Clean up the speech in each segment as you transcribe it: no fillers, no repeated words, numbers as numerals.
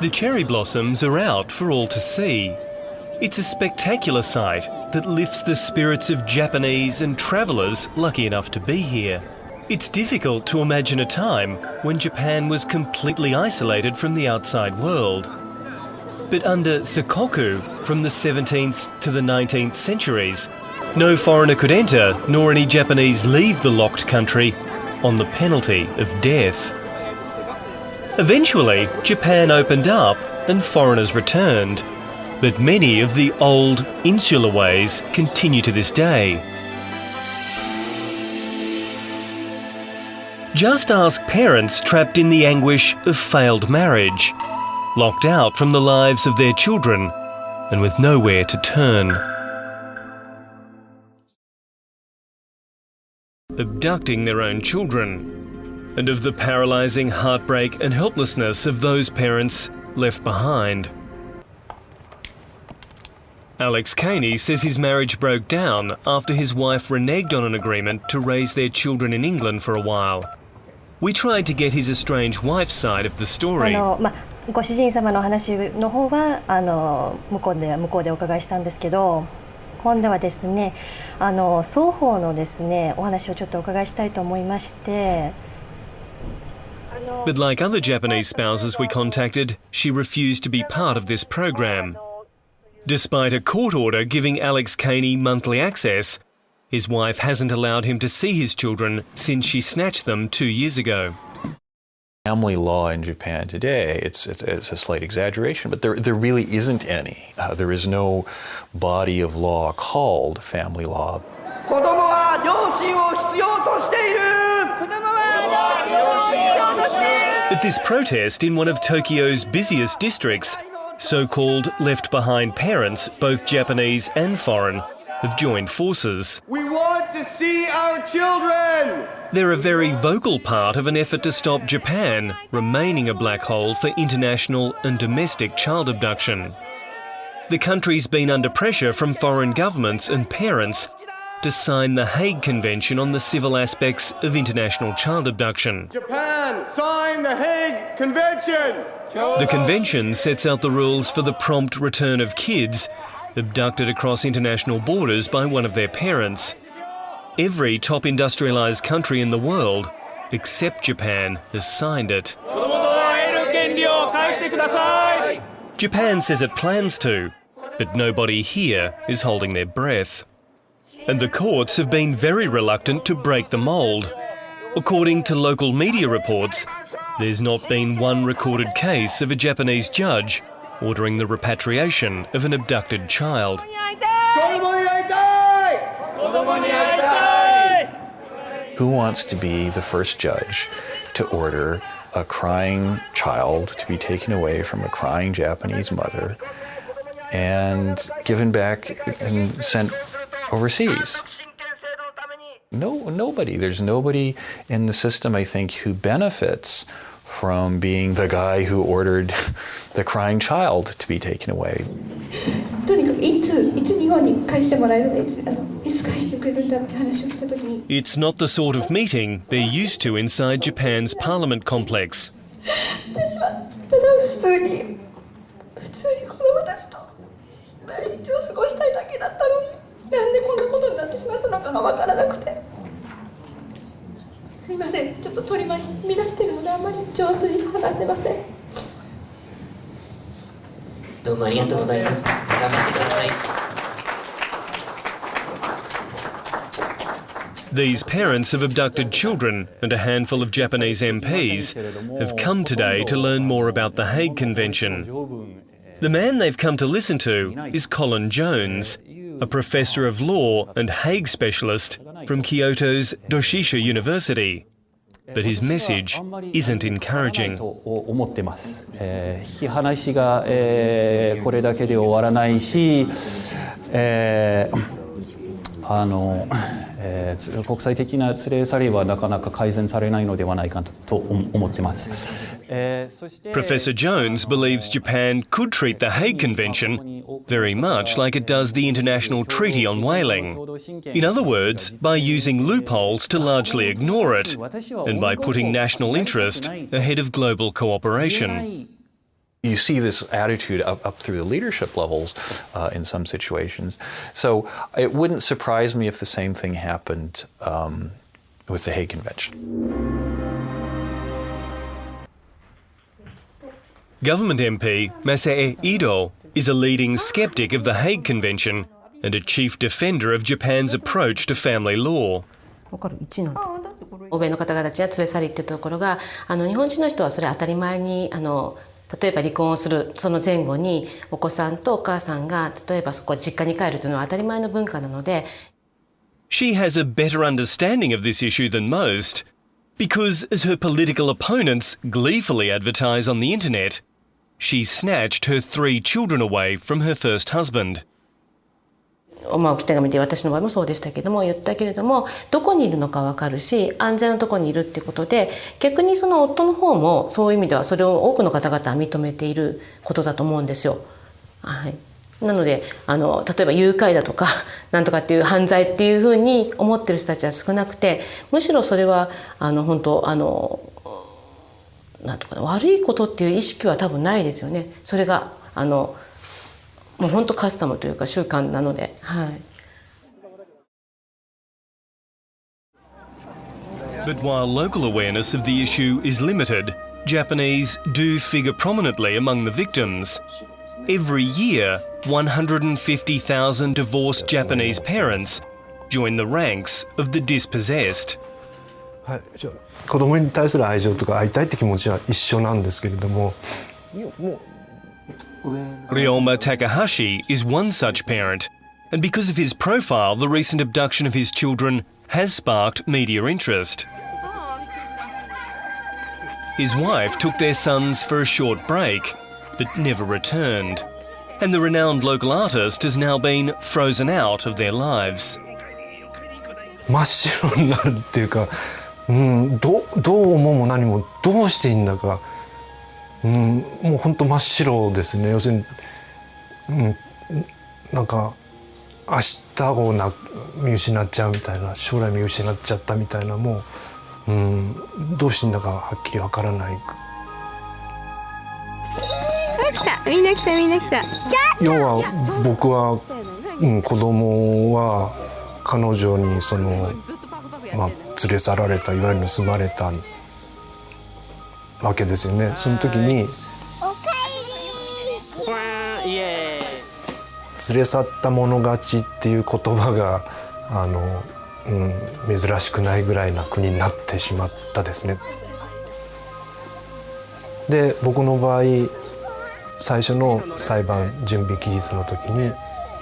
The cherry blossoms are out for all to see. It's a spectacular sight that lifts the spirits of Japanese and travellers lucky enough to be here. It's difficult to imagine a time when Japan was completely isolated from the outside world. But under Sakoku, from the 17th to the 19th centuries, no foreigner could enter, nor any Japanese leave the locked country, on the penalty of death. Eventually, Japan opened up and foreigners returned, but many of the old insular ways continue to this day. Just ask parents trapped in the anguish of failed marriage, locked out from the lives of their children, and with nowhere to turn. Abducting their own children, and of the paralysing heartbreak and helplessness of those parents left behind. Alex Caney says his marriage broke down after his wife reneged on an agreement to raise their children in England for a while. We tried to get his estranged wife's side of the story. ご主人様の話の方は向こうでお伺いしたんですけど、今度はですね、双方のですねお話をちょっとお伺いしたいと思いまして。But like other Japanese spouses we contacted, she refused to be part of this program. Despite a court order giving Alex Caney monthly access, his wife hasn't allowed him to see his children since she snatched them 2 years ago. Family law in Japan today, it's a slight exaggeration, but there really isn't any. There is no body of law called family law. At this protest in one of Tokyo's busiest districts, so-called left-behind parents, both Japanese and foreign, have joined forces. We want to see our children! They're a very vocal part of an effort to stop Japan remaining a black hole for international and domestic child abduction. The country's been under pressure from foreign governments and parents to sign the Hague Convention on the civil aspects of international child abduction. Japan, sign the Hague Convention! The convention sets out the rules for the prompt return of kids abducted across international borders by one of their parents. Every top industrialised country in the world, except Japan, has signed it. Japan says it plans to, but nobody here is holding their breath. And the courts have been very reluctant to break the mould. According to local media reports, there's not been one recorded case of a Japanese judge ordering the repatriation of an abducted child. Who wants to be the first judge to order a crying child to be taken away from a crying Japanese mother and given back and sent overseas? Nobody. There's nobody in the system, I think, who benefits from being the guy who ordered the crying child to be taken away. It's not the sort of meeting they're used to inside Japan's parliament complex. These parents of abducted children and a handful of Japanese MPs have come today to learn more about the Hague Convention. The man they've come to listen to is Colin Jones, a professor of law and Hague specialist from Kyoto's Doshisha University. But his message isn't encouraging. 話がこれだけで終わらないし、国際的な連れ去りはなかなか改善されないのではないかと思っています。Professor Jones believes Japan could treat the Hague Convention very much like it does the International Treaty on Whaling. In other words, by using loopholes to largely ignore it, and by putting national interest ahead of global cooperation. You see this attitude up through the leadership levels in some situations. So it wouldn't surprise me if the same thing happened with the Hague Convention. Government MP Masao Ido is a leading skeptic of the Hague Convention and a chief defender of Japan's approach to family law. 欧米の方々たちは連れ去りっていうところが日本人の人はそれ当たり前に例えば離婚をするその前後にお子さんとお母さんが例えばそこ実家に帰るというのは当たり前の文化なので She has a better understanding of this issue than most because, as her political opponents gleefully advertise on the internet, she snatched her 3 children away from her first husband. 置き手紙で私の場合もそうでしたけども言ったけれどもどこにいるのか分かるし安全なところにいるっていうことで逆にその夫の方もそういう意味ではそれを多くの方々は認めていることだと思うんですよ。はい、なので例えば誘拐だとかなんとかっていう犯罪っていうふうに思ってる人たちは少なくてむしろそれは本当なんとか悪いことっていう意識は多分ないですよね。それがもう本当カスタムというか習慣なので、はい。But while local awareness of the issue is limited, Japanese do figure prominently among the victims. Every year, 150,000 divorced Japanese parents join the ranks of the dispossessed. はい、子供に対する愛情とか会いたいって気持ちは一緒なんですけれども。Ryoma Takahashi is one such parent, and because of his profile, the recent abduction of his children has sparked media interest. His wife took their sons for a short break, but never returned, and the renowned local artist has now been frozen out of their lives. 真っ白になるっていうか、どう思うも何もどうしていいんだか。もう本当真っ白ですね。要するに、なんか明日を見失っちゃうみたいな将来見失っちゃったみたいなもう、どうしていいんだかはっきりわからない。来たみんな来たみんな来た。要は僕は、子供は彼女に連れ去られたいわゆる盗まれたわけですよね。その時に連れ去った者勝ちっていう言葉が珍しくないぐらいな国になってしまったですね。で僕の場合最初の裁判準備期日の時に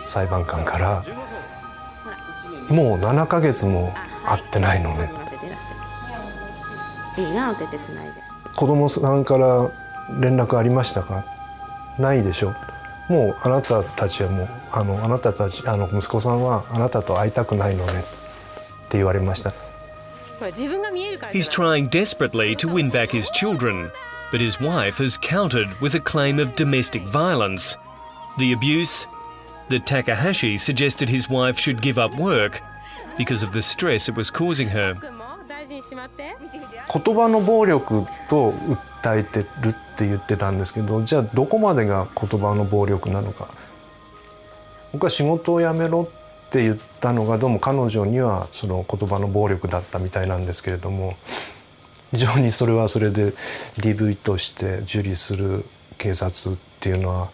裁判官からもう7ヶ月も会ってないのね。いいなお手手つないで。子供さんから連絡ありましたか？ないでしょ。もうあなたたちはもうあなたたち息子さんはあなたと会いたくないのねって言われました。He's trying desperately to win back his children, but his wife has countered with a claim of domestic violence. The abuse that Takahashi suggested his wife should give up work because of the stress it was causing her. 言葉の暴力と訴えてるって言ってたんですけど、じゃあどこまでが言葉の暴力なのか。僕は仕事を辞めろって言ったのがどうも彼女にはその言葉の暴力だったみたいなんですけれども、非常にそれはそれで DV として受理する警察っていうのは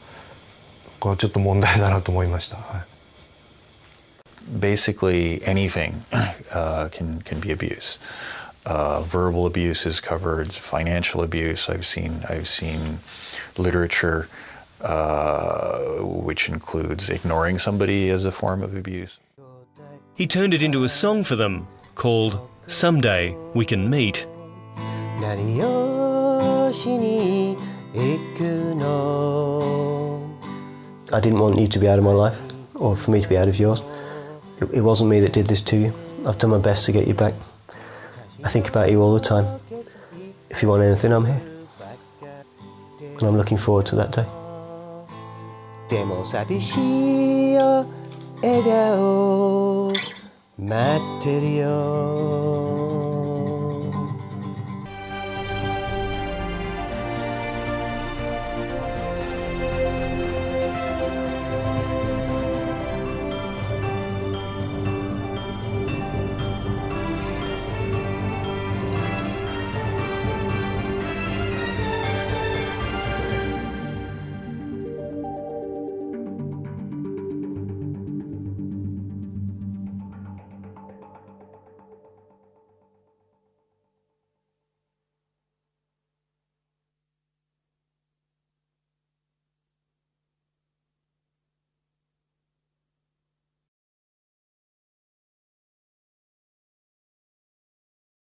これはちょっと問題だなと思いました。はい、Basically anything can be abuse. Verbal abuse is covered, financial abuse. I've seen literature which includes ignoring somebody as a form of abuse. He turned it into a song for them called Someday We Can Meet. 何をしに行くの? I didn't want you to be out of my life or for me to be out of yours. It wasn't me that did this to you. I've done my best to get you back. I think about you all the time. If you want anything, I'm here. And I'm looking forward to that day. でも寂しいよ笑顔待ってるよ